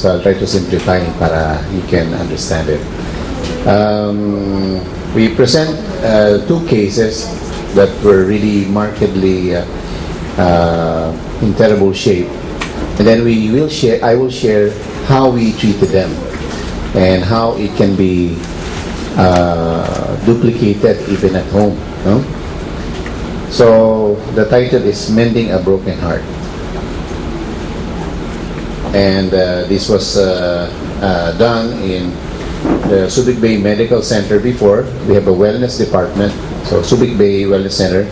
So I'll try to simplify para you can understand it. We present two cases that were really markedly in terrible shape, and then I will share how we treated them and how it can be duplicated even at home. No? So the title is Mending a Broken Heart. And this was done in the Subic Bay Medical Center before. We have a wellness department. So Subic Bay Wellness Center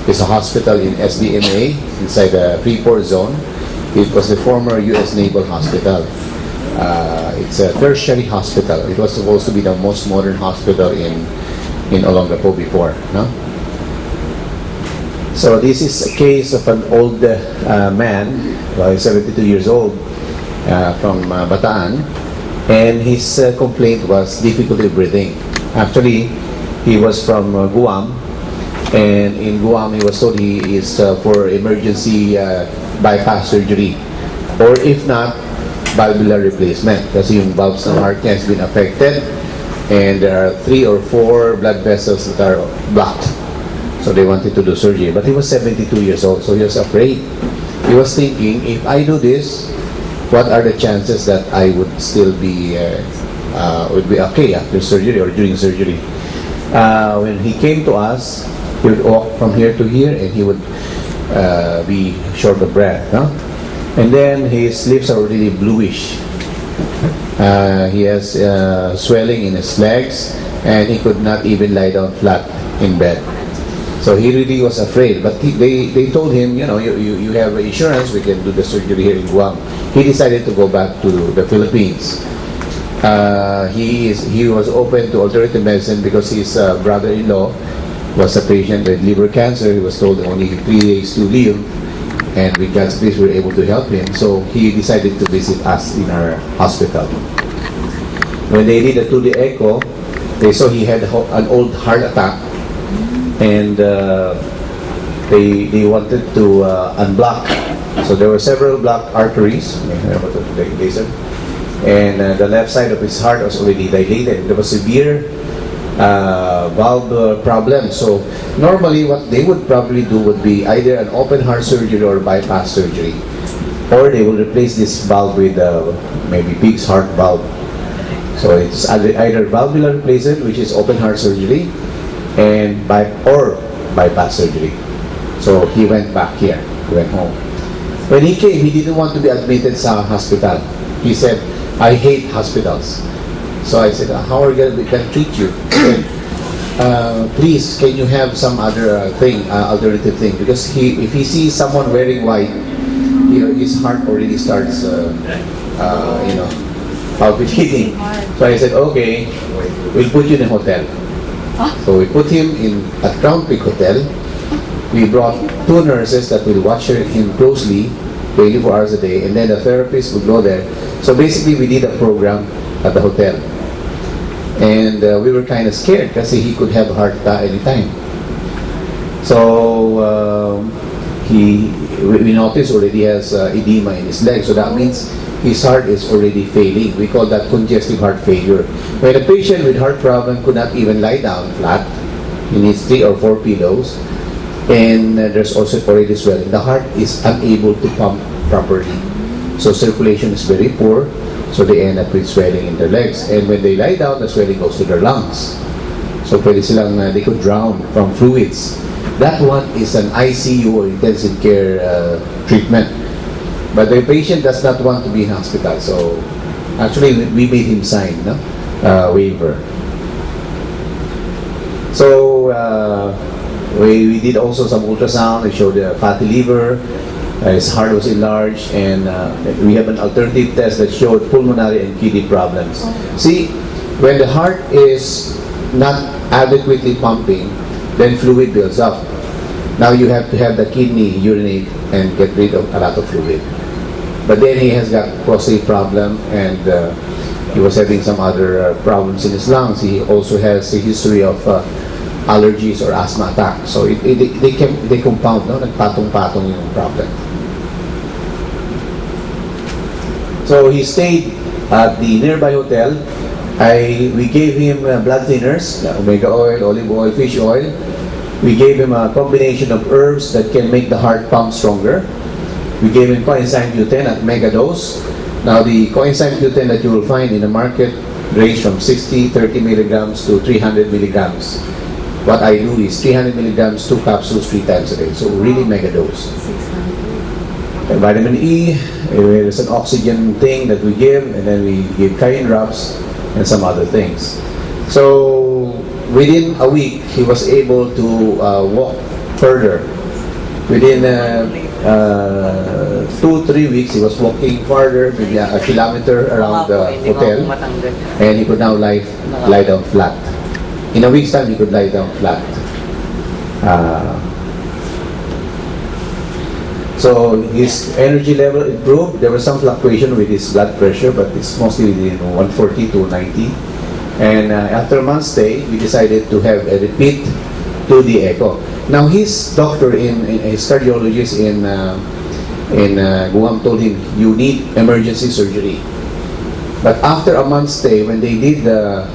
is a hospital in SBMA inside the Freeport Zone. It was the former U.S. Naval Hospital. It's a tertiary hospital. It was supposed to be the most modern hospital in Olongapo before. No? So this is a case of an old man, well, he's 72 years old, from Bataan, and his complaint was difficulty breathing. Actually, he was from Guam, and in Guam he was told he is for emergency bypass surgery, or if not, valvular replacement, kasi yung valves ng heart niya has been affected, and there are 3 or 4 blood vessels that are blocked. So they wanted to do surgery, but he was 72 years old, so he was afraid. He was thinking, if I do this, what are the chances that I would still be okay after surgery or during surgery? When he came to us, he would walk from here to here, and he would be short of breath. No? And then his lips are already bluish. He has swelling in his legs, and he could not even lie down flat in bed. So he really was afraid. But they told him, you know, you have insurance, we can do the surgery here in Guam. He decided to go back to the Philippines. He was open to alternative medicine because his brother-in-law was a patient with liver cancer. He was told only 3 days to live, and with God's grace we were able to help him. So he decided to visit us in our hospital. When they did a 2D echo, they saw he had an old heart attack, and they wanted to unblock. So there were several blocked arteries, and the left side of his heart was already dilated. There was severe valve problem. So normally what they would probably do would be either an open heart surgery or bypass surgery, or they will replace this valve with maybe pig's heart valve. So it's either valvular replacement, which is open heart surgery, and bypass surgery. So he went back here, he went home. When he came, he didn't want to be admitted sa hospital. He said, I hate hospitals. So I said, how are we going to treat you? He said, please, can you have some other alternative thing? Because if he sees someone wearing white, you know, his heart already starts, palpitating. So I said, okay, we'll put you in a hotel. So we put him at Crown Peak Hotel. We brought 2 nurses that will watch him closely 24 hours a day, and then the therapist would go there. So basically we did a program at the hotel, and we were kind of scared kasi he could have a heart attack anytime. So we noticed already has edema in his leg, so that means his heart is already failing. We call that congestive heart failure. When a patient with heart problem could not even lie down flat, he needs 3 or 4 pillows, and there's also already swelling. The heart is unable to pump properly, so circulation is very poor, so they end up with swelling in their legs, and when they lie down, the swelling goes to their lungs. So pwede silang, they could drown from fluids. That one is an ICU or intensive care treatment. But the patient does not want to be in hospital, so actually we made him sign waiver. So we did also some ultrasound. We showed the fatty liver, his heart was enlarged, and we have an alternative test that showed pulmonary and kidney problems. See, when the heart is not adequately pumping, then fluid builds up. Now you have to have the kidney urinate and get rid of a lot of fluid. But then he has got prostate problem, and he was having some other problems in his lungs. He also has a history of allergies or asthma attack. So they compound, no? Nagpatong-patong yung problem. So he stayed at the nearby hotel. We gave him blood thinners, omega oil, olive oil, fish oil. We gave him a combination of herbs that can make the heart pump stronger. We gave him coenzyme Q10 at mega dose. Now the coenzyme Q10 that you will find in the market range from 30 milligrams to 300 milligrams. What I do is 300 milligrams, 2 capsules, 3 times a day. So really mega dose. And vitamin E, there's an oxygen thing that we give, and then we give cayenne drops and some other things. So within a week, he was able to walk further. Within 2-3 weeks, he was walking farther, maybe a kilometer around the hotel, and he could now lie down flat. In a week's time, he could lie down flat. So his energy level improved. There was some fluctuation with his blood pressure, but it's mostly within 140 to 90. And after a month's stay, we decided to have a repeat to the echo. Now his doctor, his cardiologist in Guam told him, you need emergency surgery. But after a month's stay, when they did to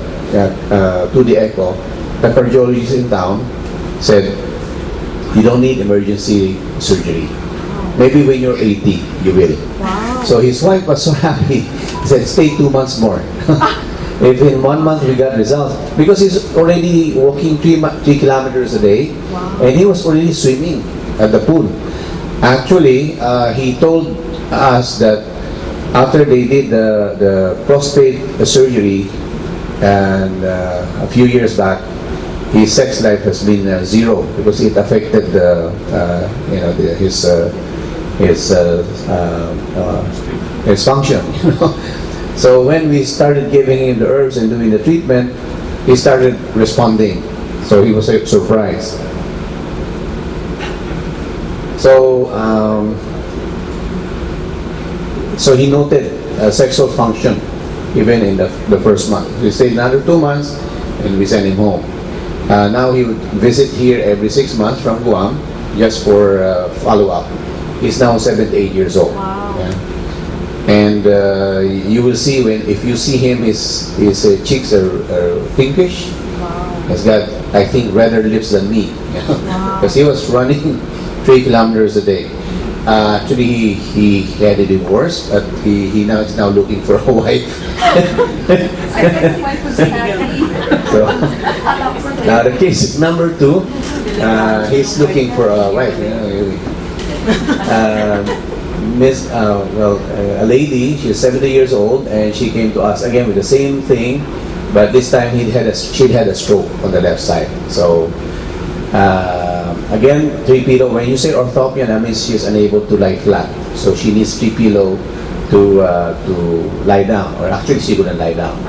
the echo, the cardiologist in town said, you don't need emergency surgery. Maybe when you're 80, you will. Wow. So his wife was so happy. He said, stay 2 months more. If in 1 month we got results, because he's already walking 3 kilometers a day, wow. and he was already swimming at the pool. Actually, he told us that after they did the prostate surgery, and a few years back, his sex life has been zero because it affected his function. So when we started giving him the herbs and doing the treatment, he started responding. So he was surprised. So so he noted sexual function even in the first month. We stayed another 2 months and we sent him home. Now he would visit here every 6 months from Guam just for follow-up. He's now 78 years old. Wow. Yeah. And you will see if you see him, his cheeks are pinkish. Wow. He's got, I think, redder lips than me. Wow. Because he was running 3 kilometers a day. Actually, he had a divorce, but he now is now looking for a wife. I think the wife was happy. So, now the case number 2, he's looking for a wife. A lady, she's 70 years old, and she came to us again with the same thing, but this time she'd had a stroke on the left side. So again, 3 pillow. When you say orthopia, that means she's unable to lie flat. So she needs 3 pillow to lie down, or actually she couldn't lie down.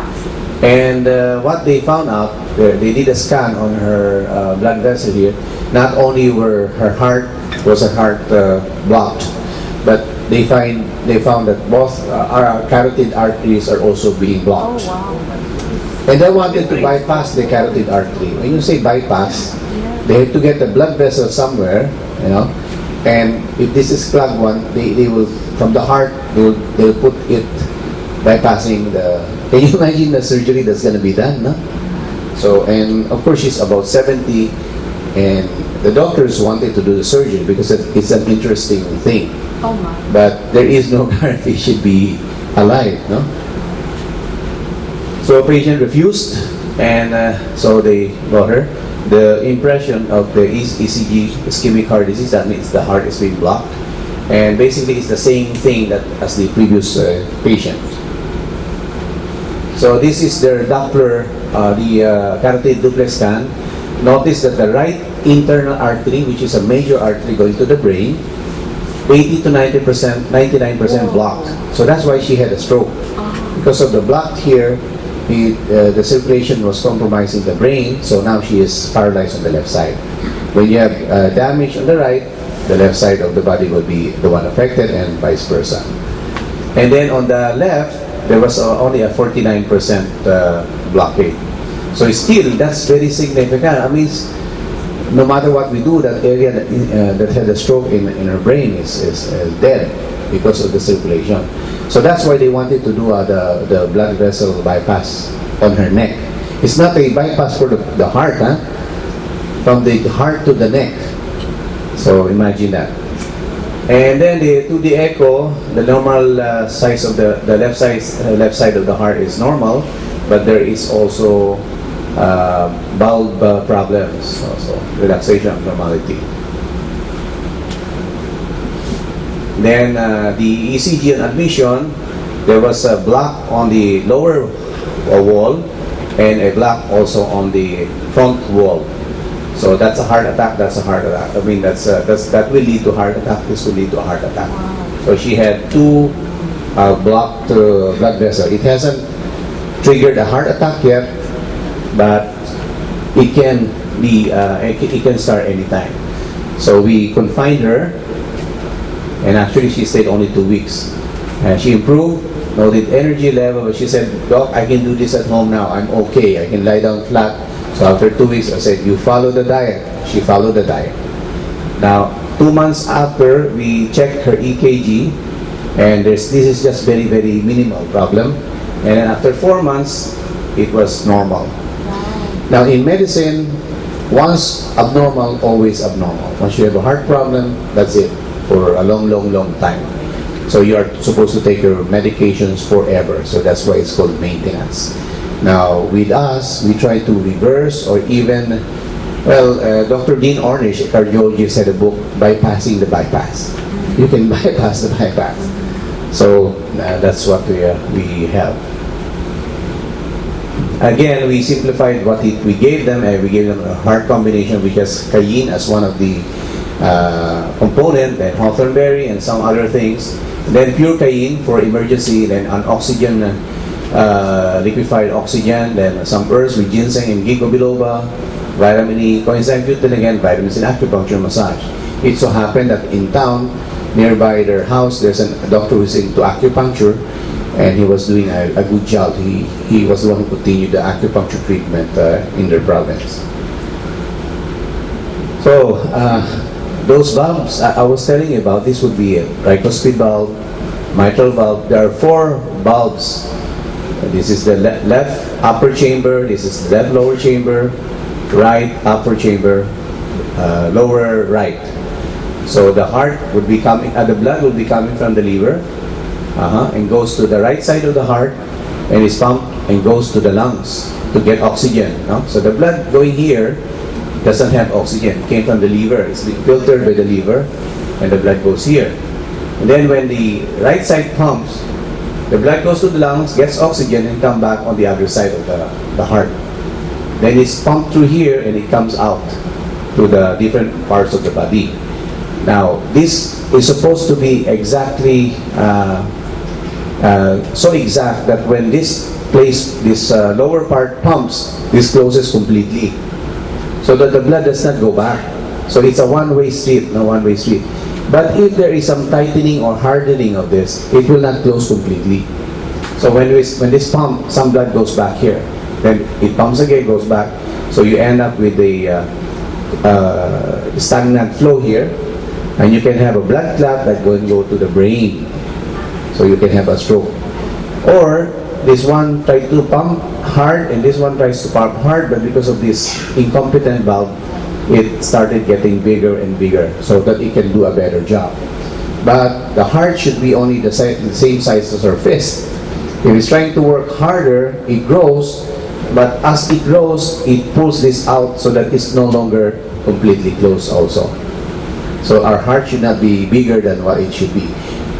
And what they found out, they did a scan on her blood vessel here. Not only were her heart blocked, but they found that both our carotid arteries are also being Oh, blocked. wow. And they wanted to bypass the carotid artery. When you say bypass, they have to get the blood vessel somewhere, and if this is clogged one, they will, from the heart, they'll put it bypassing the, can you imagine the surgery that's going to be done, no? So, and of course she's about 70, and the doctors wanted to do the surgery because it's an interesting thing. Oh my. But there is no guarantee she'd be alive, no? So patient refused, and so they got her. The impression of the ECG, ischemic heart disease, that means the heart is being blocked. And basically it's the same thing as the previous patient. So this is their Doppler, the carotid duplex scan. Notice that the right internal artery, which is a major artery going to the brain, 80 to 90%, 99% blocked. So that's why she had a stroke. Because of the block here, the circulation was compromising the brain, so now she is paralyzed on the left side. When you have damage on the right, the left side of the body will be the one affected, and vice versa. And then on the left, there was only a 49% blockade. So still, that's very significant. I mean, no matter what we do, that area that had a stroke in her brain is dead because of the circulation. So that's why they wanted to do the blood vessel bypass on her neck. It's not a bypass for the heart, huh? From the heart to the neck. So imagine that. And then they do the echo. The normal size of the left side of the heart is normal, but there is also valve problems, also relaxation abnormality. Then the ECG on admission, there was a block on the lower wall and a block also on the front wall. So that's a heart attack. That's a heart attack. I mean, that will lead to heart attack. This will lead to a heart attack. So she had two blocked blood vessels. It hasn't triggered a heart attack yet, but it can be. It can start anytime. So we confined her, and actually she stayed only 2 weeks, and she improved. Noted energy level. But she said, "Doc, I can do this at home now. I'm okay. I can lie down flat." So after 2 weeks, I said, "You follow the diet." She followed the diet. Now, 2 months after, we checked her EKG, and this is just very, very minimal problem. And then after 4 months, it was normal. Now, in medicine, once abnormal, always abnormal. Once you have a heart problem, that's it for a long, long, long time. So you are supposed to take your medications forever. So that's why it's called maintenance. Now, with us, we try to reverse or even, well, Dr. Dean Ornish, a cardiologist, had a book, Bypassing the Bypass. You can bypass the bypass. So that's what we have. Again, we simplified what we gave them, and we gave them a heart combination, which has cayenne as one of the component, then hawthornberry and some other things. Then pure cayenne for emergency, then an oxygen, liquefied oxygen, then some herbs with ginseng and ginkgo biloba, vitamin E, coenzyme Q10 again, vitamins and acupuncture massage. It so happened that in town, nearby their house, there's a doctor who's into acupuncture, and he was doing a good job. He was the one who continued the acupuncture treatment in their province. So, those valves I was telling you about, this would be a tricuspid valve, mitral valve. There are 4 valves. This is the left upper chamber, this is the left lower chamber, right upper chamber, lower right. So the heart would be coming, the blood will be coming from the liver, and goes to the right side of the heart, and is pumped and goes to the lungs to get oxygen. No? So the blood going here doesn't have oxygen. It came from the liver. It's being filtered by the liver, and the blood goes here. And then when the right side pumps, the blood goes to the lungs, gets oxygen, and come back on the other side of the heart. Then it's pumped through here, and it comes out to the different parts of the body. Now, this is supposed to be exactly so exact that when this lower part pumps, this closes completely, so that the blood does not go back. So it's a one-way street, no one-way street. But if there is some tightening or hardening of this, it will not close completely. So when this pump, some blood goes back here, then it pumps again, goes back. So you end up with a stagnant flow here, and you can have a blood clot that will go to the brain. So you can have a stroke. Or this one tries to pump hard, and this one tries to pump hard, but because of this incompetent valve, it started getting bigger and bigger so that it can do a better job. But the heart should be only the same size as our fist. If it's trying to work harder, it grows, but as it grows, it pulls this out so that it's no longer completely closed also. So our heart should not be bigger than what it should be.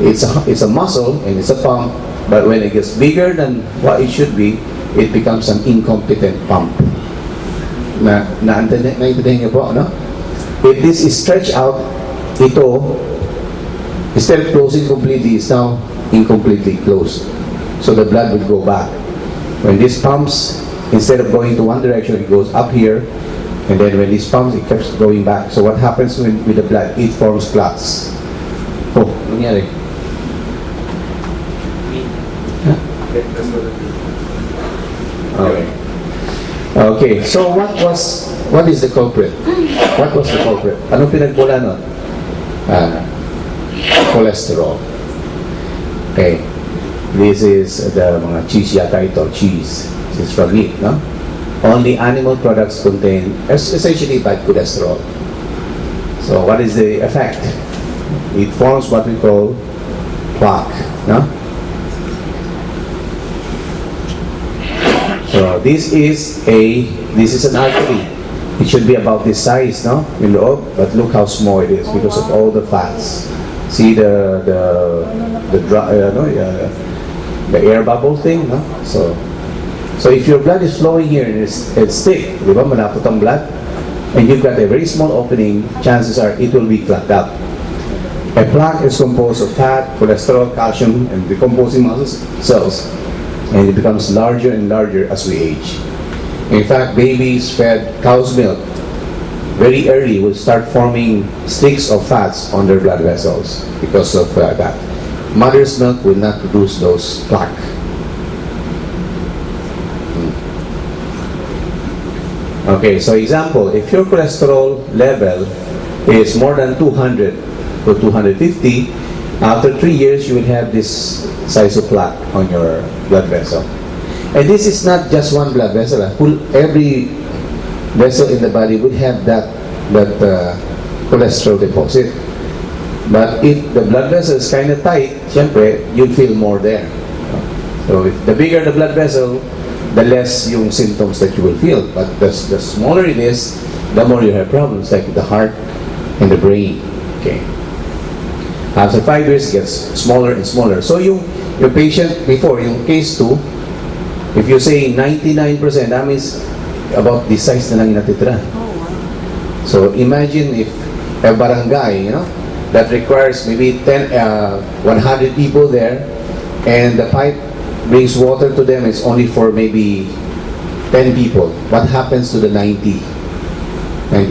It's a muscle and it's a pump, but when it gets bigger than what it should be, it becomes an incompetent pump. Naintindihan niyo po, no? If this is stretched out, ito, instead of closing completely, is now incompletely closed. So the blood will go back. When this pumps, instead of going to one direction, it goes up here, and then when this pumps, it keeps going back. So what happens with the blood? It forms clots. Oh, nangyari? Huh? Okay. Okay, so what is the culprit? What was the culprit? Anong pinagmula nun? Cholesterol. Okay. This is the mga cheese yata ito, cheese. This is from meat, no? Only animal products contain essentially bad cholesterol. So what is the effect? It forms what we call plaque, no? So this is an artery. It should be about this size, no? In loob, but look how small it is because of all the fats. See the air bubble thing, no? So if your blood is flowing here and it's thick, di ba, malapot ang blood, and you've got a very small opening, chances are it will be clogged up. A plaque is composed of fat, cholesterol, calcium, and decomposing muscle cells, and it becomes larger and larger as we age. In fact, babies fed cow's milk very early will start forming streaks of fats on their blood vessels because of that. Mother's milk will not produce those plaque. Okay, so example, if your cholesterol level is more than 200 to 250, after 3 years you will have this size of plaque on your blood vessel. And this is not just one blood vessel. Every vessel in the body would have that cholesterol deposit. But if the blood vessel is kind of tight, syempre, you'll feel more there. So if the bigger the blood vessel, the less yung symptoms that you will feel. But the smaller it is, the more you have problems like the heart and the brain. Okay. After 5 years, it gets smaller and smaller. So yung patient before, yung case 2, if you say 99%, that means about this size na lang yung natitira. So imagine if a barangay, that requires maybe 100 people there, and the pipe brings water to them, it's only for maybe 10 people. What happens to the 90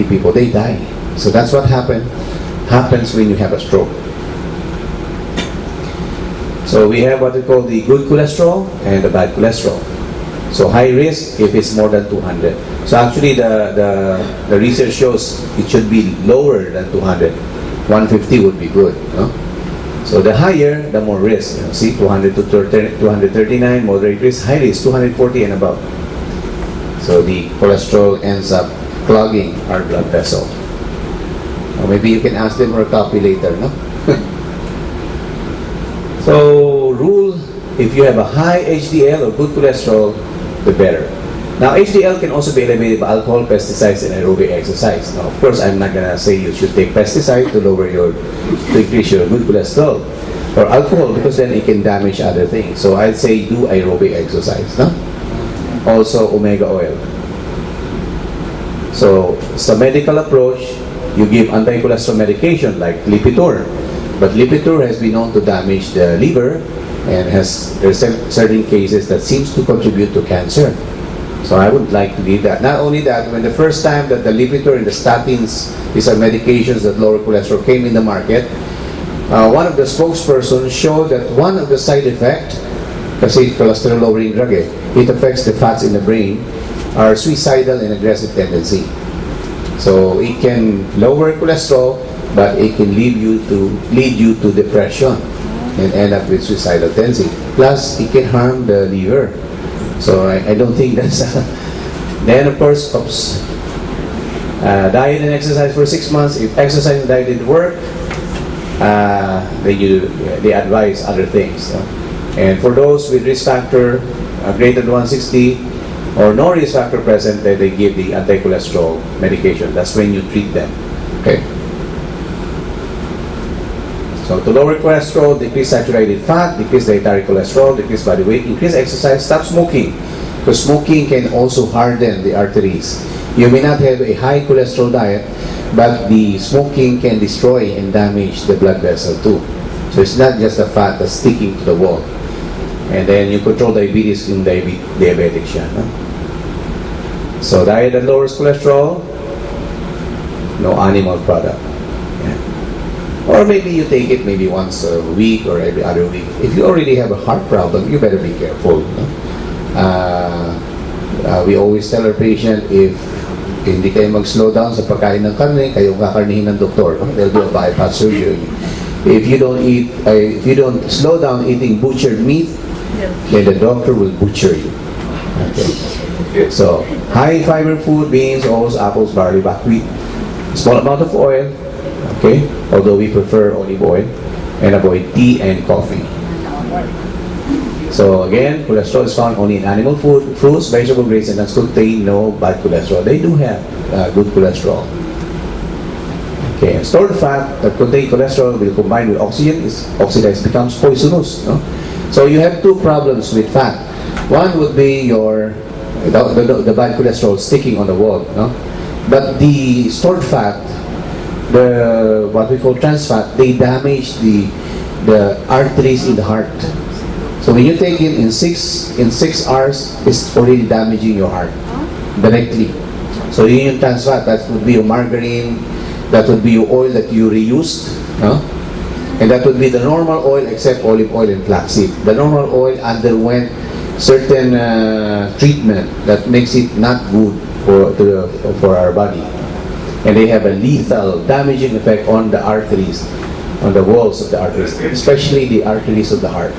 people? They die. So that's what happens when you have a stroke. So we have what we call the good cholesterol and the bad cholesterol. So high risk if it's more than 200. So actually the research shows it should be lower than 200. 150 would be good. So the higher, the more risk. See, 200 to 239, moderate risk. High risk, 240 and above. So the cholesterol ends up clogging our blood vessel. Or maybe you can ask them for a copy later, no? So rule, if you have a high HDL or good cholesterol, the better. Now, HDL can also be elevated by alcohol, pesticides, and aerobic exercise. Now, of course, I'm not gonna say you should take pesticide to increase your good cholesterol or alcohol, because then it can damage other things. So I'd say do aerobic exercise, no? Also, omega oil. So, sa medical approach, you give anti-cholesterol medication like Lipitor. But Lipitor has been known to damage the liver, and there's certain cases that seems to contribute to cancer. So I would like to give that. Not only that, when the first time that the Lipitor and the statins, these are medications that lower cholesterol, came in the market, one of the spokespersons showed that one of the side effects, kasi cholesterol lowering drug, it affects the fats in the brain, are suicidal and aggressive tendency. So it can lower cholesterol, but it can lead you to depression and end up with suicidal tendency. Plus, it can harm the liver. So I don't think that's... Then, of course, diet and exercise for 6 months. If exercise and diet didn't work, they advise other things. And for those with risk factor greater than 160 or no risk factor present, they give the anti-cholesterol medication. That's when you treat them. Okay. So to lower cholesterol, decrease saturated fat, decrease dietary cholesterol, decrease body weight, increase exercise, stop smoking. Because smoking can also harden the arteries. You may not have a high cholesterol diet, but the smoking can destroy and damage the blood vessel too. So it's not just the fat that's sticking to the wall. And then you control diabetes in diabetic siya. No? So diet that lowers cholesterol, no animal product. Or maybe you take it maybe once a week or every other week. If you already have a heart problem, you better be careful. No? We always tell our patient, if hindi kayo mag-slow down sa pagkain ng karne, kayo kakarnihin ng doktor. No? They'll do a bypass surgery. If you don't slow down eating butchered meat, then the doctor will butcher you. Okay. So, high fiber food means oats, apples, barley, buckwheat. Small amount of oil, okay, although we prefer olive oil, and avoid tea and coffee. So again, cholesterol is found only in animal food, fruits, vegetable grains, and nuts contain no bad cholesterol. They do have good cholesterol. Okay, stored fat that contain cholesterol will combine with oxygen, is oxidized, becomes poisonous. No? So you have two problems with fat. One would be the bad cholesterol sticking on the wall. No? But the stored fat, the what we call trans fat, they damage the arteries in the heart. So when you take it in 6 hours, it's already damaging your heart directly. So yun yung trans fat, that would be your margarine, that would be your oil that you reused, no? And that would be the normal oil except olive oil and flaxseed. The normal oil underwent certain treatment that makes it not good for our body. And they have a lethal, damaging effect on the arteries, on the walls of the arteries, especially the arteries of the heart.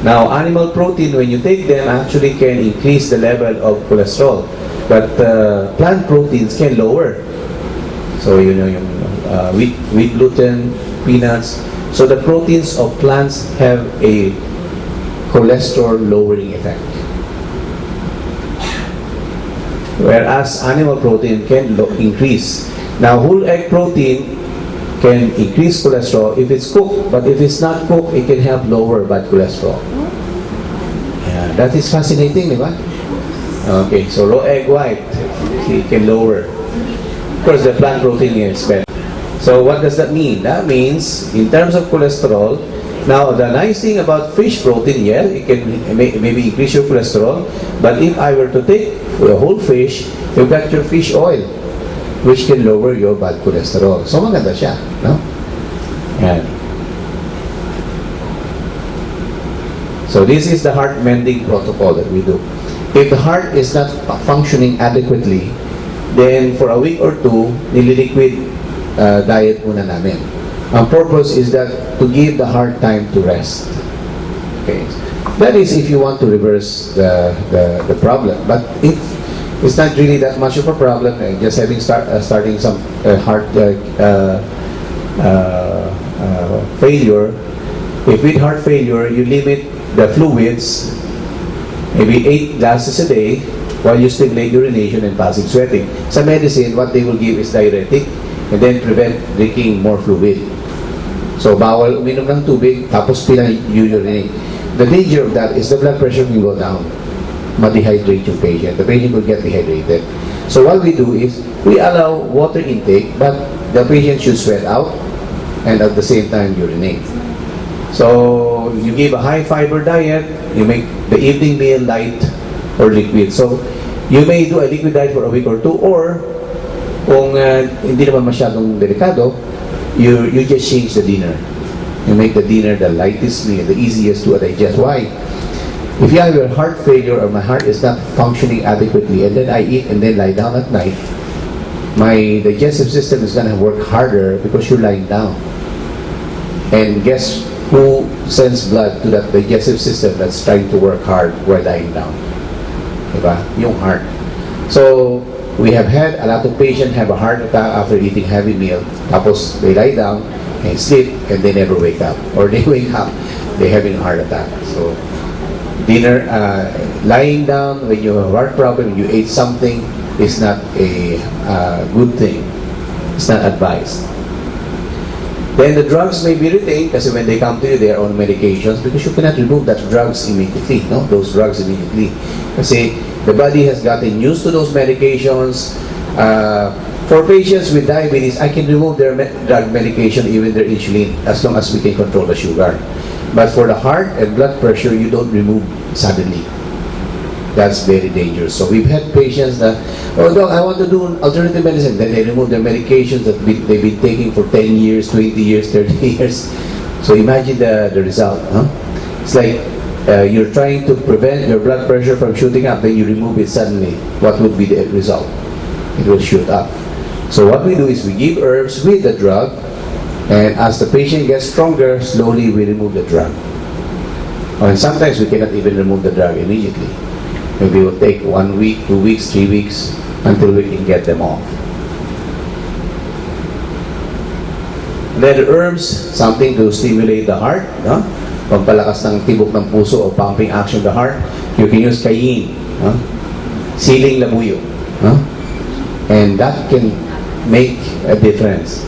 Now, animal protein, when you take them, actually can increase the level of cholesterol. But plant proteins can lower. So, you know, yung wheat gluten, peanuts. So, the proteins of plants have a cholesterol lowering effect. Whereas animal protein can increase. Now, whole egg protein can increase cholesterol if it's cooked, but if it's not cooked, it can help lower bad cholesterol. Yeah, that is fascinating, di ba? Okay, so raw egg white, it can lower. Of course, the plant protein is better. So what does that mean? That means, in terms of cholesterol, now the nice thing about fish protein, yeah, it can maybe increase your cholesterol, but if I were to take a whole fish, you've got your fish oil, which can lower your bad cholesterol. So maganda siya, no? Yan. So this is the heart mending protocol that we do. If the heart is not functioning adequately, then for a week or two, nililiquid diet muna namin. Ang purpose is that to give the heart time to rest. Okay. That is if you want to reverse the problem. But if it's not really that much of a problem, just having starting some heart failure. If with heart failure, you limit the fluids, maybe 8 glasses a day, while you stimulate urination and passive sweating. Sa medicine, what they will give is diuretic, and then prevent drinking more fluid. So, bawal uminom ng tubig, tapos pinag-urinate. The danger of that is the blood pressure will go down. Ma-dehydrate yung patient. The patient will get dehydrated. So what we do is, we allow water intake, but the patient should sweat out, and at the same time urinate. So, you give a high fiber diet, you make the evening meal light or liquid. So, you may do a liquid diet for a week or two, or kung hindi naman masyadong delikado, you just change the dinner. You make the dinner the lightest meal, the easiest to digest. Why? If you have your heart failure or my heart is not functioning adequately, and then I eat and then lie down at night, my digestive system is going to work harder because you're lying down. And guess who sends blood to that digestive system that's trying to work hard while lying down? Diba? Yung heart. So, we have had a lot of patients have a heart attack after eating heavy meal. Tapos, they lie down and sleep and they never wake up. Or they wake up, they're having a heart attack. So, dinner, lying down when you have a heart problem, you ate something, is not a good thing. It's not advised. Then the drugs may be retained kasi when they come to you, they are on medications because you cannot remove that drugs immediately, no? Those drugs immediately. Kasi the body has gotten used to those medications. For patients with diabetes, I can remove their drug medication, even their insulin, as long as we can control the sugar. But for the heart and blood pressure, you don't remove suddenly. That's very dangerous. So we've had patients that, oh, doc, I want to do alternative medicine. Then they remove their medications that they've been taking for 10 years, 20 years, 30 years. So imagine the result. Huh? It's like you're trying to prevent your blood pressure from shooting up, then you remove it suddenly. What would be the result? It will shoot up. So what we do is we give herbs with the drug, And as the patient gets stronger, slowly we remove the drug. And sometimes we cannot even remove the drug immediately. Maybe it will take 1 week, 2 weeks, 3 weeks until we can get them off. Then herbs, something to stimulate the heart, no? Pampalakas ng tibok ng puso o pumping action of the heart. You can use cayenne, no? Siling labuyo, no? And that can make a difference.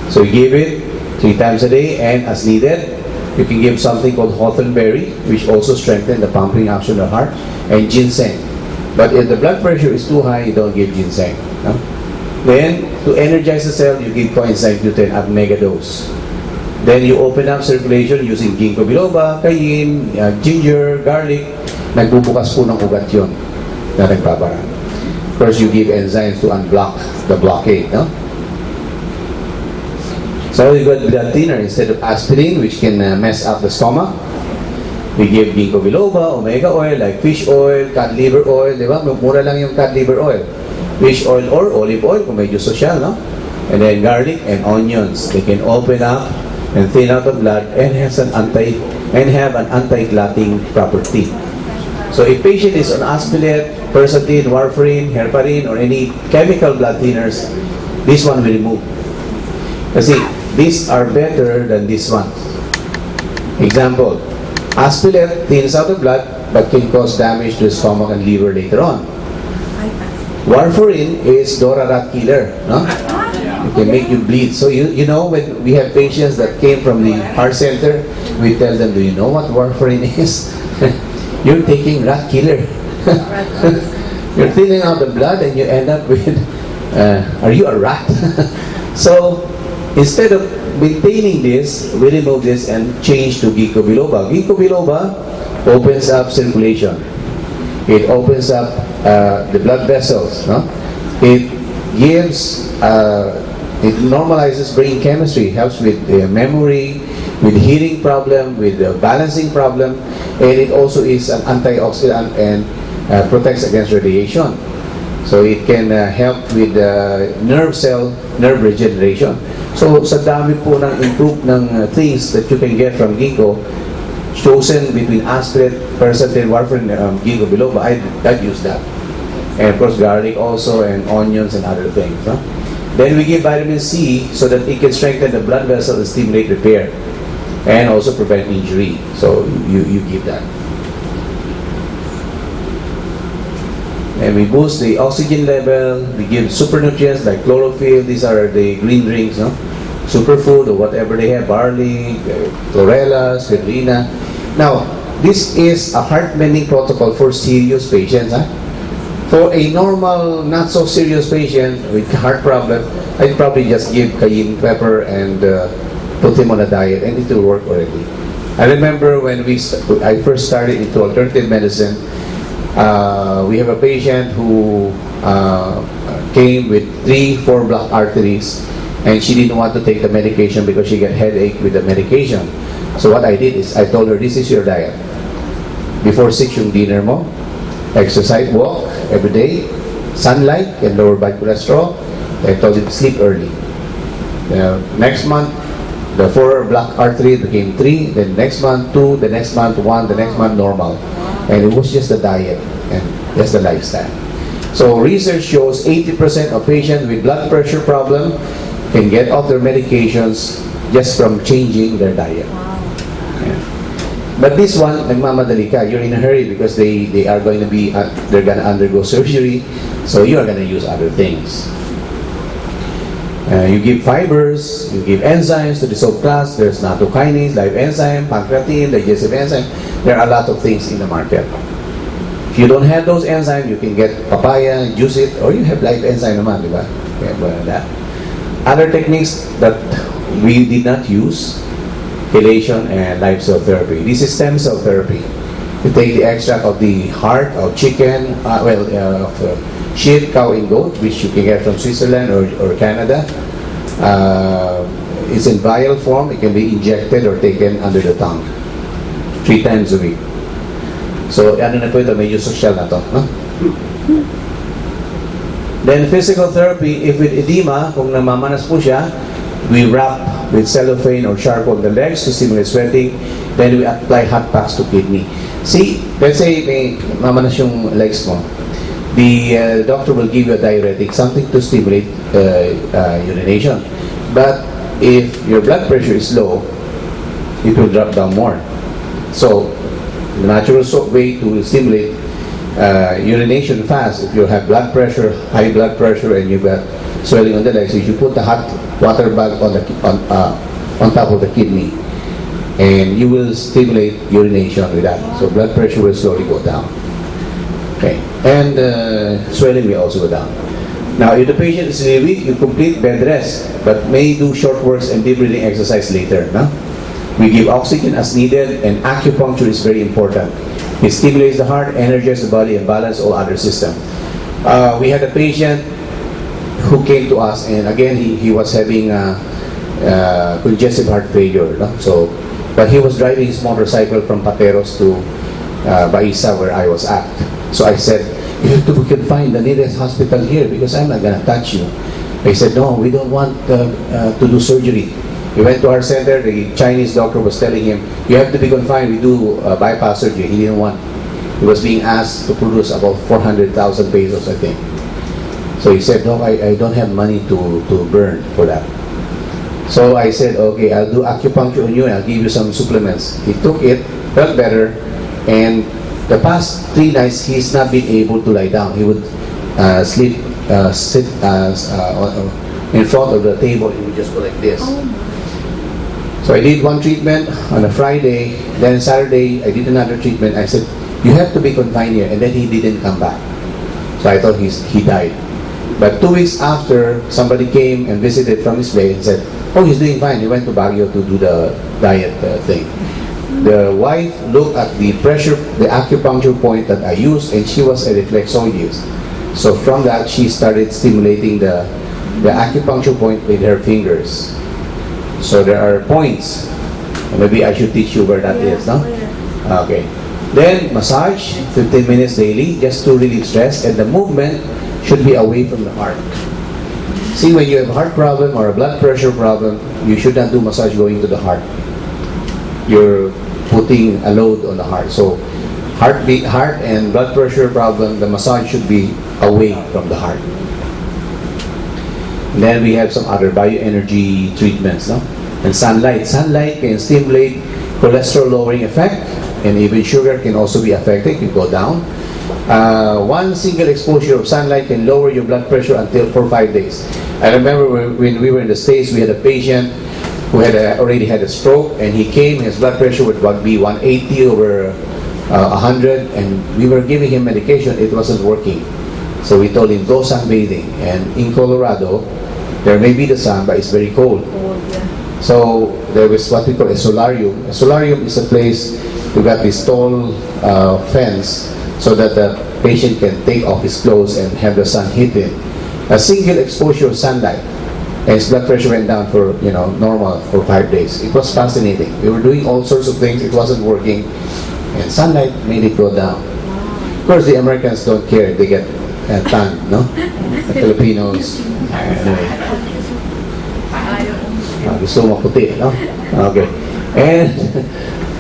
So you give it 3 times a day, and as needed, you can give something called hawthorn berry, which also strengthens the pumping action of the heart, and ginseng. But if the blood pressure is too high, you don't give ginseng. No? Then, to energize the cell, you give coenzyme Q10 at mega dose. Then you open up circulation using ginkgo biloba, cayenne, ginger, garlic. Nagbubukas po ng ugat yun na nagpapara. Of course, you give enzymes to unblock the blockade. No? So we got blood thinner instead of aspirin, which can mess up the stomach. We give ginkgo biloba, omega oil, like fish oil, cod liver oil, di ba? Mura lang yung cod liver oil. Fish oil or olive oil, kung medyo social, no? And then garlic and onions. They can open up and thin out the blood and have an anti-clotting property. So if patient is on aspirin, quercetin, warfarin, heparin, or any chemical blood thinners, this one we remove. Kasi these are better than this one. Example, aspirin thins out the blood but can cause damage to the stomach and liver later on. Warfarin is Dora rat killer, no? It can make you bleed. So you know, when we have patients that came from the heart center, we tell them, do you know what warfarin is? You're taking rat killer. You're thinning out the blood and you end up with, are you a rat? So instead of maintaining this, we remove this and change to ginkgo biloba. Ginkgo biloba opens up circulation. It opens up the blood vessels. No? It gives, it normalizes brain chemistry, helps with memory, with hearing problem, with the balancing problem, and it also is an antioxidant and protects against radiation. So it can help with nerve regeneration. So sa dami po ng improve ng things that you can get from ginkgo, chosen between aspirin, quercetin, warfarin, ginkgo biloba, I'd use that. And of course garlic also, and onions and other things. No? Then we give vitamin C so that it can strengthen the blood vessel and stimulate repair, and also prevent injury. So you give that. And we boost the oxygen level. We give super nutrients like chlorophyll. These are the green drinks, no? Superfood or whatever they have, barley, chlorella, spirulina. Now, this is a heart-mending protocol for serious patients. Huh? For a normal, not so serious patient with heart problem, I'd probably just give cayenne pepper and put him on a diet, and it will work already. I remember when I first started into alternative medicine, we have a patient who came with 3-4 blocked arteries, and she didn't want to take the medication because she got headache with the medication. So what I did is I told her, this is your diet. Before 6 yung dinner mo, exercise, walk every day, sunlight can lower bad cholesterol. I told him sleep early. Next month, the 4 blocked artery became 3, then next month 2, the next month 1, the next month normal. And it was just the diet and just the lifestyle. So research shows 80% of patients with blood pressure problem can get off their medications just from changing their diet. Yeah. But this one, nagmamadali ka, you're in a hurry because they are going to be, they're going to undergo surgery, so you are going to use other things. You give fibers, you give enzymes to dissolve class. There's nattokinase, Life Enzyme, pancreatin, digestive enzyme. There are a lot of things in the market. If you don't have those enzymes, you can get papaya, juice it, or you have Life Enzyme naman, di ba? That. Other techniques that we did not use, chelation and live cell therapy. This is stem cell therapy. You take the extract of the heart of chicken, of sheep, cow, and goat, which you can get from Switzerland or Canada. It's in vial form. It can be injected or taken under the tongue 3 times a week. So, ano na po ito, medyo social na to, no? Then, physical therapy, if with edema, kung namamanas po siya, We wrap with cellophane or charcoal the legs to stimulate sweating. Then we apply hot packs to kidney. See, let's say may mamanas yung legs mo. The doctor will give you a diuretic, something to stimulate urination. But if your blood pressure is low, it will drop down more. So, the natural way to stimulate urination fast, if you have blood pressure, high blood pressure, and you've got swelling on the legs, you should put the hot water bag on top of the kidney, and you will stimulate urination with that. So blood pressure will slowly go down. Okay, and swelling will also go down. Now, if the patient is really weak, you complete bed rest, but may do short works and deep breathing exercise later. No? We give oxygen as needed, and acupuncture is very important. It stimulates the heart, energizes the body, and balances all other systems. We had a patient who came to us, and again, he was having congestive heart failure. No? So, but he was driving his motorcycle from Pateros to Baisa, where I was at. So I said, we can find the nearest hospital here because I'm not going to touch you. They said, no, we don't want to do surgery. He went to our center. The Chinese doctor was telling him, you have to be confined. We do bypass surgery. He didn't want. He was being asked to produce about 400,000 pesos, I think. So he said, no, I don't have money to burn for that. So I said, okay, I'll do acupuncture on you and I'll give you some supplements. He took it, felt better, and the past 3 nights he's not been able to lie down. He would sit in front of the table and he would just go like this. So I did one treatment on a Friday, then Saturday I did another treatment. I said, you have to be confined here, and then he didn't come back. So I thought he died. But 2 weeks after, somebody came and visited from his place and said, oh, he's doing fine. He went to Baguio to do the diet thing. The wife looked at the pressure, the acupuncture point that I used, and she was a reflexologist. So from that, she started stimulating the acupuncture point with her fingers. So there are points. Maybe I should teach you where that is, no? Okay. Then massage, 15 minutes daily, just to relieve stress, and the movement should be away from the heart. See, when you have a heart problem or a blood pressure problem, you should not do massage going to the heart. You're putting a load on the heart. So, heart and blood pressure problem, the massage should be away from the heart. And then we have some other bioenergy treatments, no? And sunlight. Sunlight can stimulate cholesterol lowering effect, and even sugar can also be affected, can go down. One single exposure of sunlight can lower your blood pressure for 5 days. I remember when we were in the States, we had a patient who had already had a stroke, and he came, his blood pressure would be 180 over 100, and we were giving him medication, it wasn't working. So we told him, go sunbathing. And in Colorado, there may be the sun, but it's very cold. So there was what we call a solarium. A solarium is a place we got this tall fence so that the patient can take off his clothes and have the sun hit him. A single exposure of sunlight, and his blood pressure went down for normal for 5 days. It was fascinating. We were doing all sorts of things. It wasn't working, and sunlight made it go down. Of course, the Americans don't care. They get tan, no? The Filipinos, anyway. Gusto maputi, no? Okay. And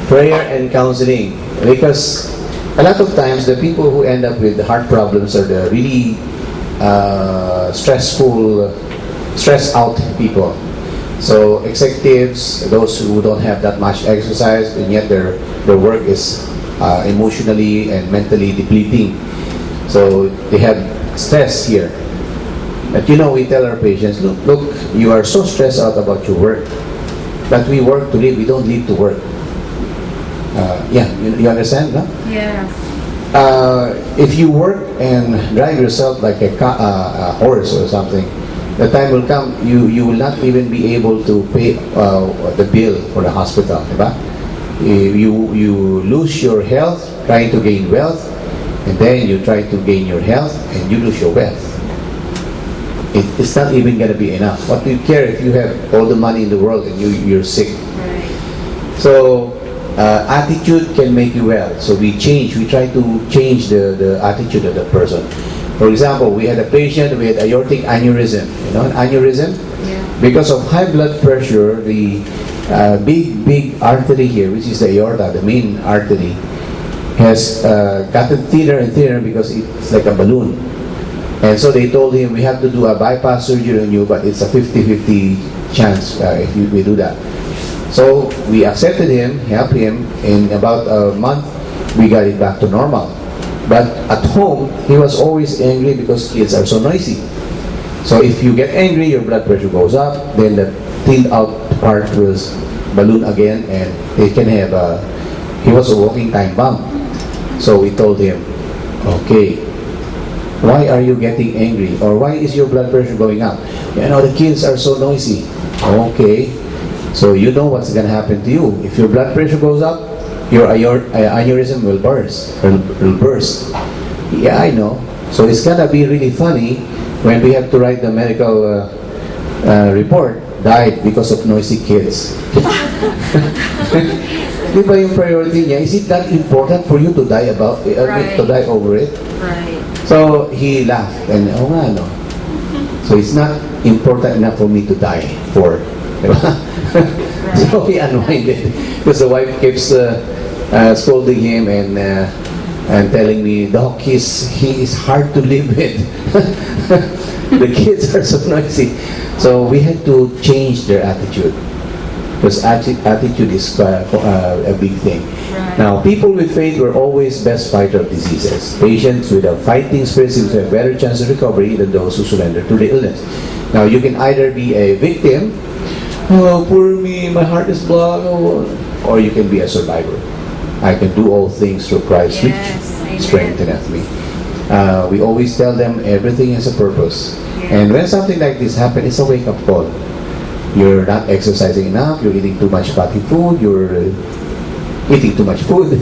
prayer and counseling, because a lot of times the people who end up with heart problems are the really stressed out people. So executives, those who don't have that much exercise, and yet their work is emotionally and mentally depleting. So they have stress here. But we tell our patients, look, you are so stressed out about your work, but we work to live, we don't live to work. You understand, no? Yes. If you work and drive yourself like a horse or something, the time will come, you will not even be able to pay the bill for the hospital, diba? You lose your health trying to gain wealth, and then you try to gain your health and you lose your wealth. It's not even going to be enough. What do you care if you have all the money in the world and you're sick? Right. So attitude can make you well. So we try to change the attitude of the person. For example, we had a patient with aortic aneurysm. You know an aneurysm? Yeah. because of high blood pressure, the big artery here, which is the aorta, the main artery, has gotten thinner and thinner because it's like a balloon. And so they told him, we have to do a bypass surgery on you, but it's a 50-50 chance if we do that. So we accepted him, helped him. In about a month, we got it back to normal. But at home, he was always angry because kids are so noisy. So if you get angry, your blood pressure goes up, then the thinned out part will balloon again, and he can have he was a walking time bomb. So we told him, okay, why are you getting angry? Or why is your blood pressure going up? You know, the kids are so noisy. Okay, so you know what's going to happen to you. If your blood pressure goes up, your aneurysm will burst. Will burst. Yeah, I know. So it's going to be really funny when we have to write the medical report, died because of noisy kids. Di ba yung priority niya? Is it that important for you to die about it, to die over it? Right. So he laughed and oh nga no. So it's not important enough for me to die for. So he unwinded because the wife keeps scolding him and telling me, Doc, he is hard to live with. The kids are so noisy. So we had to change their attitude. Because attitude is a big thing. Right. Now, people with faith were always best fighter of diseases. Patients with a fighting spirit seem to have better chance of recovery than those who surrender to the illness. Now, you can either be a victim, oh, poor me, my heart is blocked, or you can be a survivor. I can do all things through Christ, Yes, which amen. strengtheneth me. We always tell them everything has a purpose. Yes. And when something like this happens, it's a wake-up call. You're not exercising enough, you're eating too much fatty food, you're eating too much food,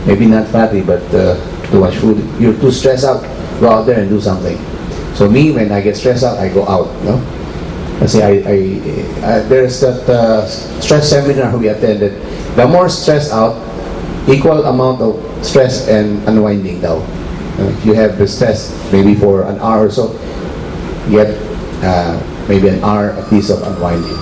maybe not fatty, but too much food. You're too stressed out, go out there and do something. So me, when I get stressed out, I go out, no? Kasi there's that stress seminar we attended. The more stressed out, equal amount of stress and unwinding daw. If you have the stress, maybe for an hour or so, get maybe an hour at least of unwinding.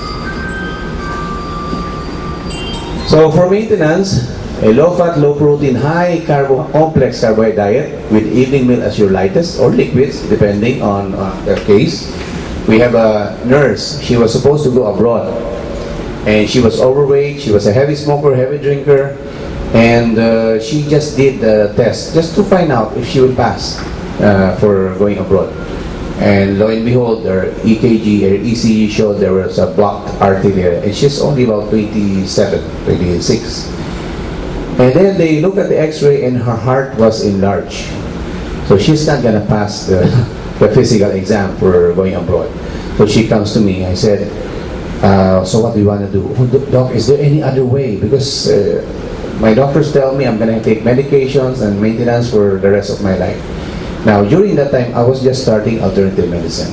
So for maintenance, a low-fat, low-protein, complex carbohydrate diet with evening meal as your lightest or liquids, depending on the case. We have a nurse. She was supposed to go abroad, and she was overweight. She was a heavy smoker, heavy drinker, and she just did the test just to find out if she would pass for going abroad. And lo and behold, her EKG, her ECG showed there was a blocked artery there, and she's only about 27, 26. And then they looked at the X-ray, and her heart was enlarged. So she's not gonna pass the physical exam for going abroad. So she comes to me. I said, so what do you want to do? Oh, Doc, is there any other way? Because my doctors tell me I'm gonna take medications and maintenance for the rest of my life. Now, during that time, I was just starting alternative medicine,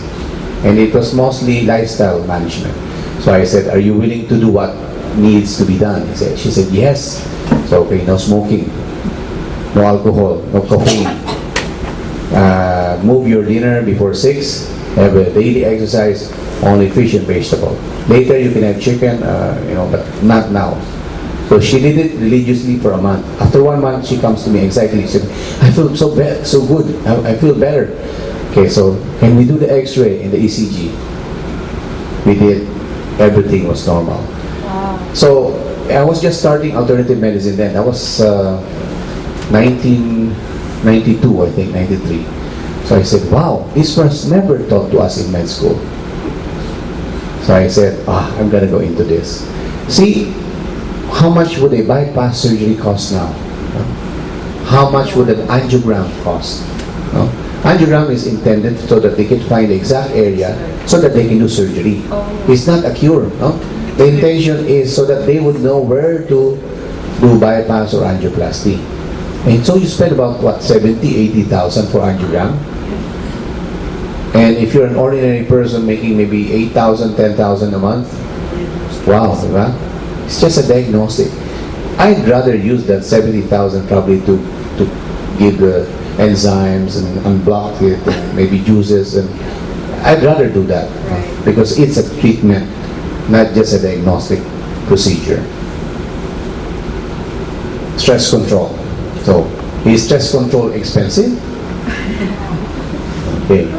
and it was mostly lifestyle management. So I said, are you willing to do what needs to be done? She said, yes. So, okay, no smoking, no alcohol, no caffeine. Move your dinner before 6, have a daily exercise, only fish and vegetable. Later, you can have chicken, but not now. So she did it religiously for a month. After 1 month, she comes to me exactly. She said, I feel so good. I feel better. Okay, so can we do the X-ray and the ECG? We did. Everything was normal. Wow. So I was just starting alternative medicine then. That was 1992, I think, 93. So I said, wow, this was never taught to us in med school. So I said, I'm gonna go into this. See, how much would a bypass surgery cost now? How much would an angiogram cost? Angiogram is intended so that they can find the exact area so that they can do surgery. It's not a cure. The intention is so that they would know where to do bypass or angioplasty. And so you spend about, 70,000-80,000 for angiogram? And if you're an ordinary person making maybe 8,000, 10,000 a month, wow, diba? It's just a diagnostic. I'd rather use that 70,000 probably to give the enzymes and unblock it, and maybe juices, and I'd rather do that because it's a treatment, not just a diagnostic procedure. Stress control. So, is stress control expensive? Okay.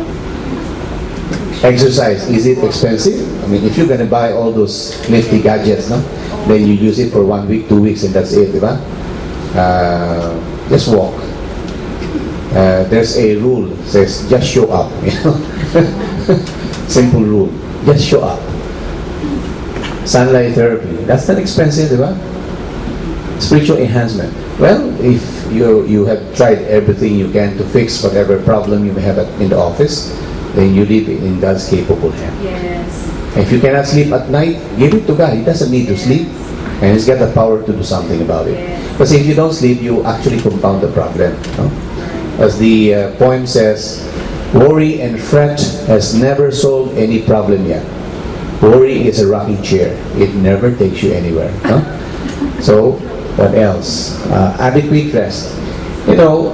Exercise, is it expensive? I mean, if you're gonna buy all those nifty gadgets, no? Then you use it for 1 week, 2 weeks, and that's it, diba? Just walk. There's a rule, says just show up, you know? Simple rule, just show up. Sunlight therapy, that's not expensive, diba? Spiritual enhancement. Well, if you have tried everything you can to fix whatever problem you may have in the office, then you leave it in God's capable hand. Yes. If you cannot sleep at night, give it to God. He doesn't need to sleep, and He's got the power to do something about it. Because if you don't sleep, you actually compound the problem. No? As the poem says, worry and fret has never solved any problem yet. Worry is a rocking chair. It never takes you anywhere. No? So, what else? Adequate rest. You know,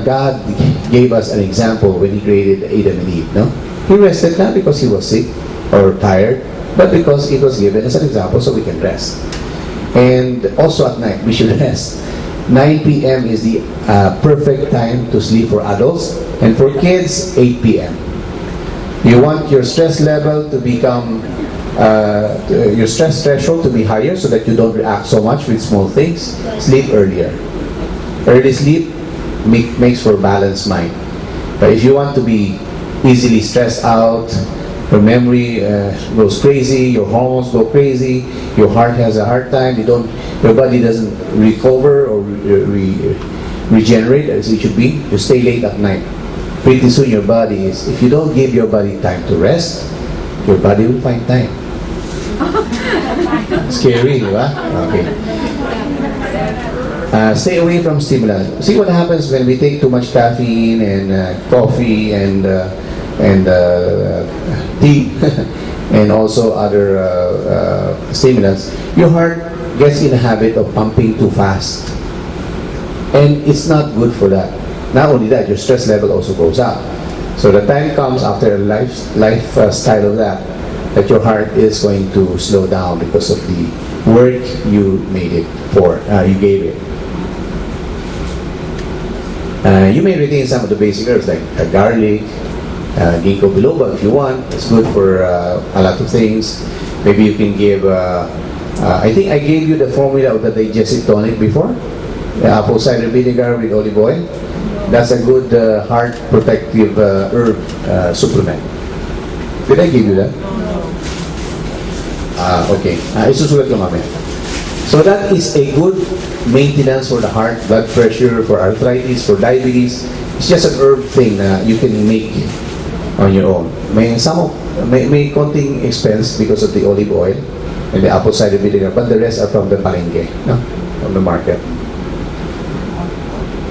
God gave us an example when He created Adam and Eve. No? He rested not because He was sick or tired, but because it was given as an example so we can rest. And also at night, we should rest. 9 p.m. is the perfect time to sleep for adults, and for kids, 8 p.m. You want your stress level to become, your stress threshold to be higher so that you don't react so much with small things. Sleep earlier. Early sleep makes for balanced mind. But if you want to be easily stressed out, your memory goes crazy, your hormones go crazy, your heart has a hard time, your body doesn't recover or regenerate as it should be, you stay late at night. Pretty soon your body is, if you don't give your body time to rest, your body will find time. Scary, di ba? Okay. Stay away from stimulants. See what happens when we take too much caffeine and coffee and tea and also other stimulants. Your heart gets in the habit of pumping too fast, and it's not good for that. Not only that, your stress level also goes up. So the time comes after a lifestyle of that your heart is going to slow down because of the work you made it for, you gave it. You may retain some of the basic herbs like garlic, ginkgo biloba if you want. It's good for a lot of things. Maybe you can give, I think I gave you the formula of the digestive tonic before. Apple cider vinegar with olive oil. That's a good heart protective herb supplement. Did I give you that? Okay. Isusulat ko mamaya. So that is a good maintenance for the heart, blood pressure, for arthritis, for diabetes. It's just an herb thing na you can make on your own. May konting expense because of the olive oil and the apple cider vinegar, but the rest are from the palengke, no? From the market.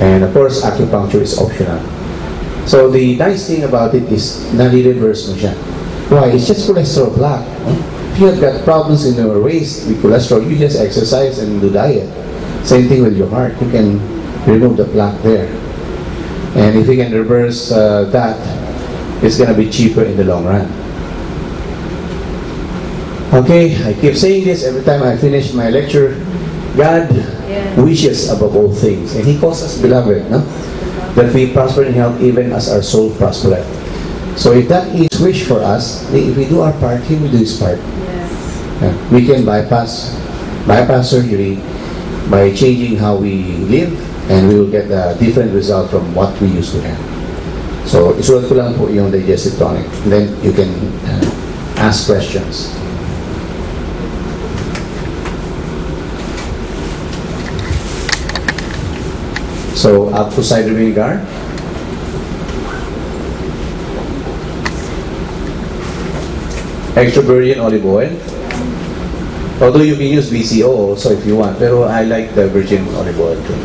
And of course, acupuncture is optional. So the nice thing about it is nare-reverse mo siya. Why? It's just cholesterol plaque. If you have got problems in your waist with cholesterol, you just exercise and do diet. Same thing with your heart. You can remove the plaque there. And if you can reverse that, it's going to be cheaper in the long run. Okay, I keep saying this every time I finish my lecture. God wishes above all things, and He calls us beloved, no? That we prosper in health even as our soul prospereth. So if that is wish for us, if we do our part, He will do His part. We can bypass surgery by changing how we live, and we will get a different result from what we used to have. So isulat ko lang po yung digestive tonic, and then you can ask questions. So apple cider vinegar, extra virgin olive oil. Although you can use VCO also if you want, pero I like the virgin olive oil too.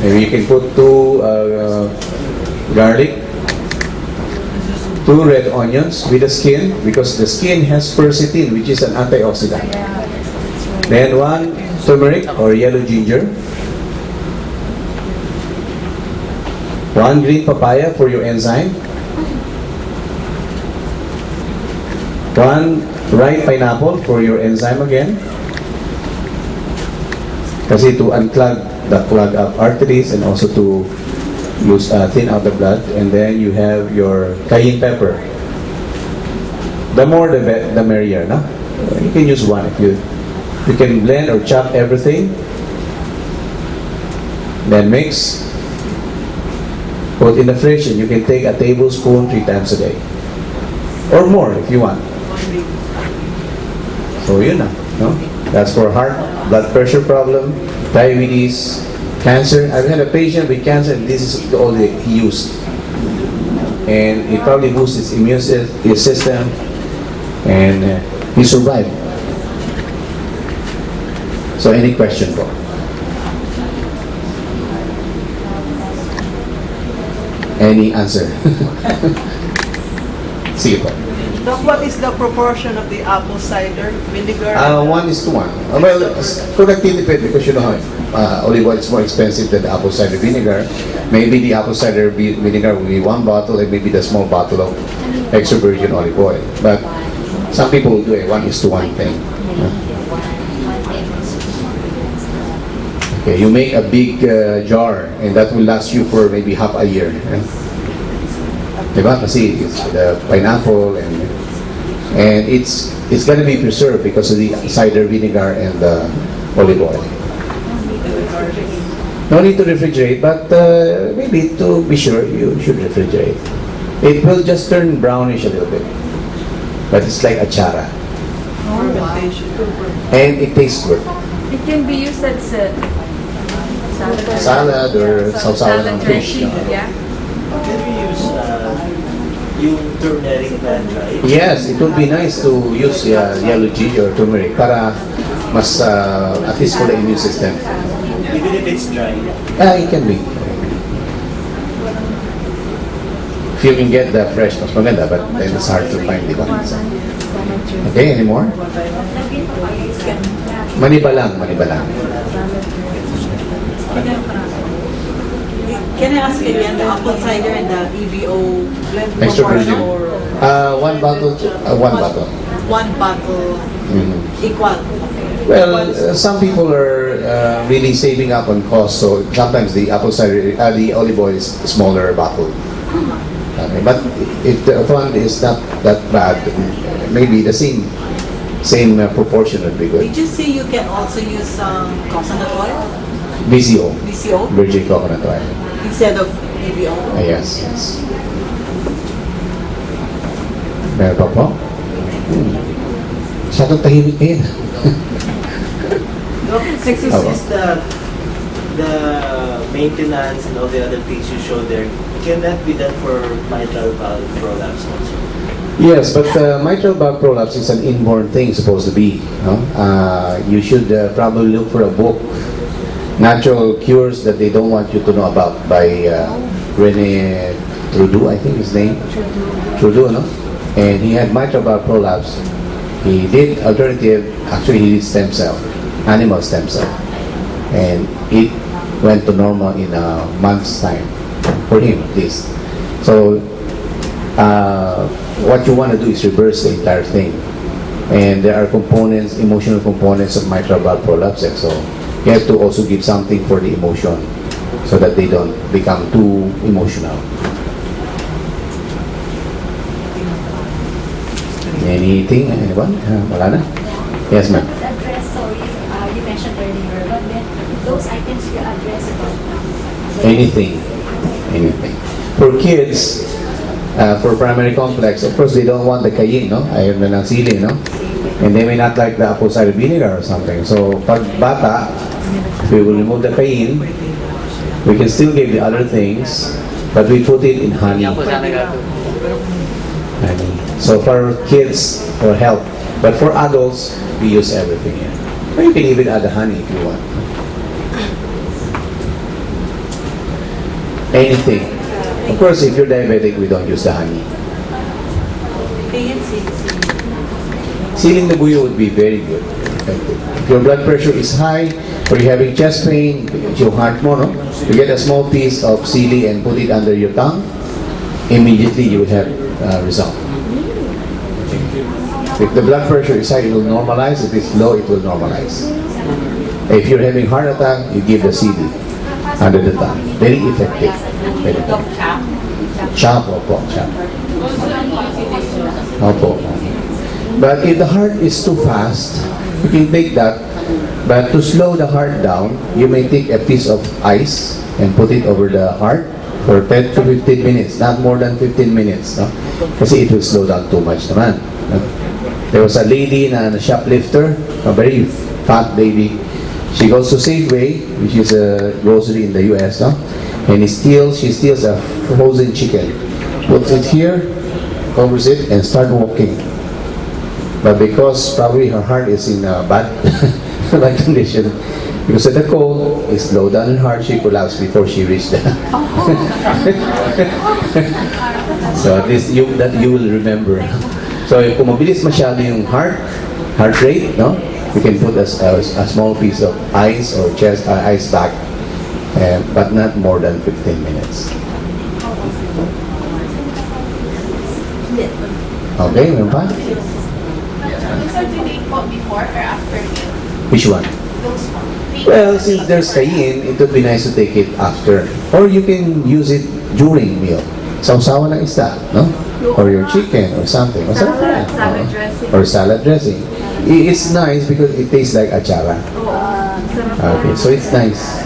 Maybe you can put 2 garlic, 2 red onions with the skin, because the skin has quercetin, which is an antioxidant. Then 1 turmeric or yellow ginger, 1 green papaya for your enzyme, One, ripe pineapple for your enzyme again. Kasi to unclog the clog up arteries and also to thin out the blood. And then you have your cayenne pepper. The more the merrier, no? You can use one if you can blend or chop everything. Then mix. Put in the fridge and you can take a tablespoon 3 times a day. Or more if you want. So yun na, no? That's for heart, blood pressure problem, diabetes, cancer. I've had a patient with cancer and this is all that he used. And it probably boosts his immune system and he survived. So any question po? Any answer? Sige po. Doc, what is the proportion of the apple cider vinegar? 1:1. Well, productivity because you know olive oil is more expensive than the apple cider vinegar. Maybe the apple cider vinegar will be 1 bottle and maybe the small bottle of extra virgin olive oil. But some people will do a 1:1 thing. Okay, you make a big jar and that will last you for maybe half a year. Diba? Kasi it's the pineapple and it's gonna be preserved because of the cider vinegar and the olive oil. No need to refrigerate, but maybe to be sure you should refrigerate. It will just turn brownish a little bit, but it's like achara and it tastes good. It can be used as a Salad or sausawan ng fish. Yeah. Can we use yung turmeric plant, right? Yes, it would be nice to use yellow tea or turmeric para mas at least for the immune system. Even if it's dry. It can be. If you can get the fresh, mas maganda, but then it's hard to find, di ba? Okay, any more? Manibalang. Can I ask again, the apple cider and the EVO blend Extra virgin. or 1 bottle. 1 bottle equal? Well, some people are really saving up on cost, so sometimes the apple cider, the olive oil is smaller bottle. Okay, but if the fund is not that bad, maybe the same proportion would be good. Did you say you can also use coconut oil? BCO, BCO? virgin coconut oil. Instead of EVO? Yes. Meron pa po? Masyadong tahimik kayo. Doc, since is the maintenance and all the other things you showed there, can that be done for mitral valve prolapse also? Yes, but mitral valve prolapse is an inborn thing supposed to be. No? You should probably look for a book, Natural Cures That They Don't Want You to Know About by Rene Trudeau, I think his name. Trudeau, no? And he had mitral valve prolapse. He did alternative, actually he did stem cell, animal stem cell. And it went to normal in a month's time, for him at least. So, what you want to do is reverse the entire thing. And there are components, emotional components of mitral valve prolapse. So, you have to also give something for the emotion so that they don't become too emotional. Anything? Anyone? Wala na? Yes, ma'am. Address, sorry, you mentioned earlier, but then those items you address about Anything. For kids, for primary complex, of course, they don't want the cayenne, no? Ayaw na ng sili, no? And they may not like the apple cider vinegar or something. So, pag bata, we will remove the cayenne. We can still give the other things, but we put it in honey. So for kids, for health. But for adults, we use everything here. Or you can even add the honey if you want. Anything. Of course, if you're diabetic, we don't use the honey. Sealing the buyo would be very good. If your blood pressure is high, or you're having chest pain, your heart mo, no? You get a small piece of sili and put it under your tongue, immediately you will have result. If the blood pressure is high, it will normalize. If it's low, it will normalize. If you're having heart attack, you give the CD under the tongue. Very effective. Very effective. Chop, opo, chop. Opo. But if the heart is too fast, you can take that. But to slow the heart down, you may take a piece of ice and put it over the heart for 10 to 15 minutes, not more than 15 minutes. No? Kasi it will slow down too much naman. No? There was a lady na shoplifter, a very fat lady. She goes to Safeway, which is a grocery in the US, no? And she steals a frozen chicken, puts it here, covers it, and start walking. But because probably her heart is in a bad condition, because of the cold, it slowed down her heart, she collapsed before she reached that. So at least you will remember. So kung mabilis masyado yung heart rate, no? You can put a small piece of ice or ice pack, but not more than 15 minutes. Okay, meron pa? So, do they put before or after meal? Which one? Those po. Well, since there's cayenne, it would be nice to take it after. Or you can use it during meal. Sausawan ng isda, no? Or your chicken or something. Masarap yan. Salad dressing. Or salad dressing. It's nice because it tastes like achara. Okay, so it's nice.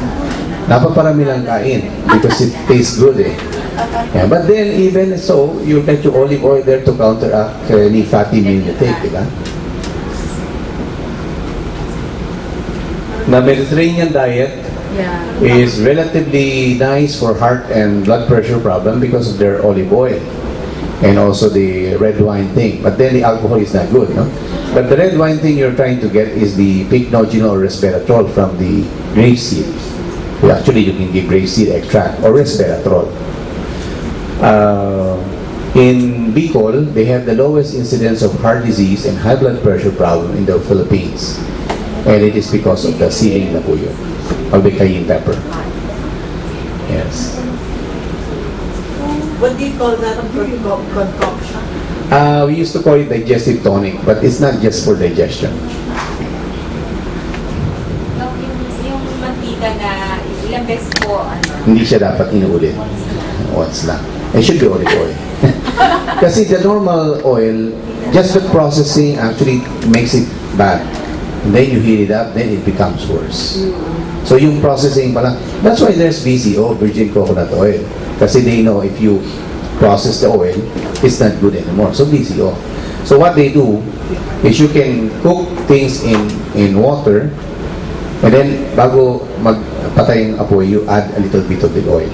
Napaparami lang kain because it tastes good eh. Yeah, but then even so, you get your olive oil there to counteract any fatty meal you take, diba? The Mediterranean diet is relatively nice for heart and blood pressure problem because of their olive oil and also the red wine thing. But then the alcohol is not good, no? But the red wine thing you're trying to get is the pycnogenol resveratrol from the grapeseed. Actually, you can give grapeseed extract or resveratrol. In Bicol, they have the lowest incidence of heart disease and high blood pressure problem in the Philippines. And it is because of the siling na po yun, of the cayenne pepper. Yes. What do you call that concoction? We used to call it digestive tonic, but it's not just for digestion. Yung mantika na ilang beses po, Hindi siya dapat inuulit. Once lang. It should be olive oil. Kasi the normal oil, just the processing actually makes it bad. And then you heat it up, then it becomes worse. So yung processing pala, that's why there's VCO, virgin coconut oil. Kasi they know if you process the oil, it's not good anymore. So VCO. So what they do is you can cook things in water, and then bago magpatay yung apoy, you add a little bit of the oil.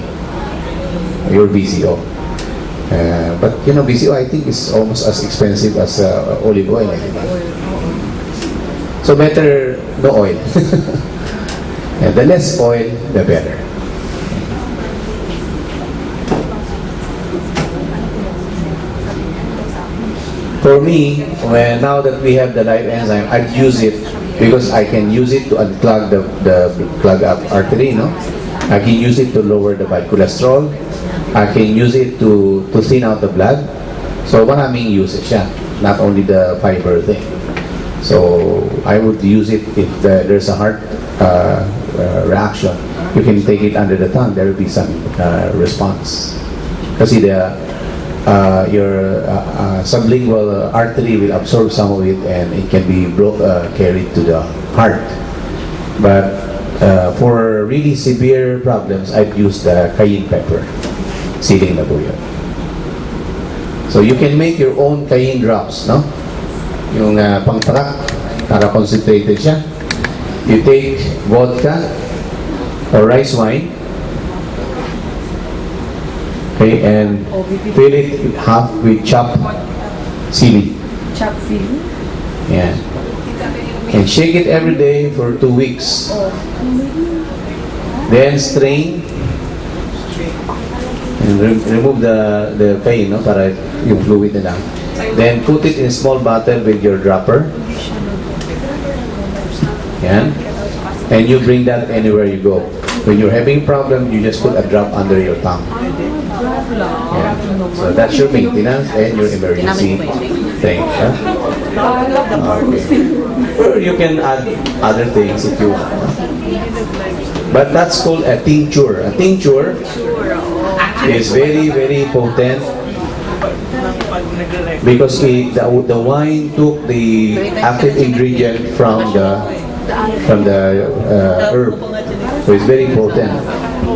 Your VCO. But you know, VCO I think is almost as expensive as olive oil. So better no oil. And the less oil, the better. For me, now that we have the Life Enzyme, I'd use it because I can use it to unclog the plug up artery, no? I can use it to lower the bad cholesterol. I can use it to thin out the blood. So maraming usage siya, not only the fiber thing. So I would use it if there's a heart reaction. You can take it under the tongue. There will be some response. Kasi your sublingual artery will absorb some of it, and it can be carried to the heart. But for really severe problems, I've used the cayenne pepper. Siling na po yun. So you can make your own cayenne drops, no? Yung pang-track, para concentrated siya. You take vodka or rice wine, okay, and fill it half with chopped sili. Chop feeling. Yeah. And shake it every day for 2 weeks. Then strain and remove the pain, no, para yung fluid na lang. Then put it in a small bottle with your dropper. Yan. And you bring that anywhere you go. When you're having a problem, you just put a drop under your tongue. Yeah. So that's your maintenance and your emergency. think. Huh? Or you can add other things if you want. But that's called a tincture. A tincture is very, very potent because the wine took the active ingredient from the herb. So it's very potent.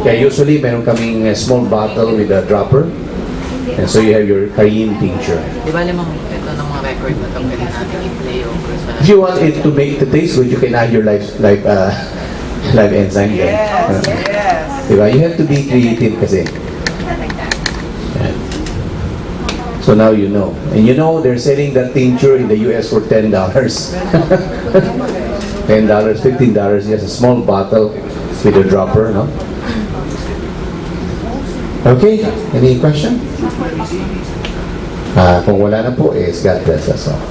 Kaya usually meron kaming small bottle with a dropper. And so you have your cayenne tincture. Di ba ito ng mga record na ito pwede natin i-play o If you want it to make the taste good, you can add your life enzyme there. Yes. Diba? You have to be creative kasi. Yan. So now you know. And you know they're selling that tincture in the US for $10. $10, $15, just a small bottle with a dropper, no? Okay, any question? Kung wala na po, God bless us all.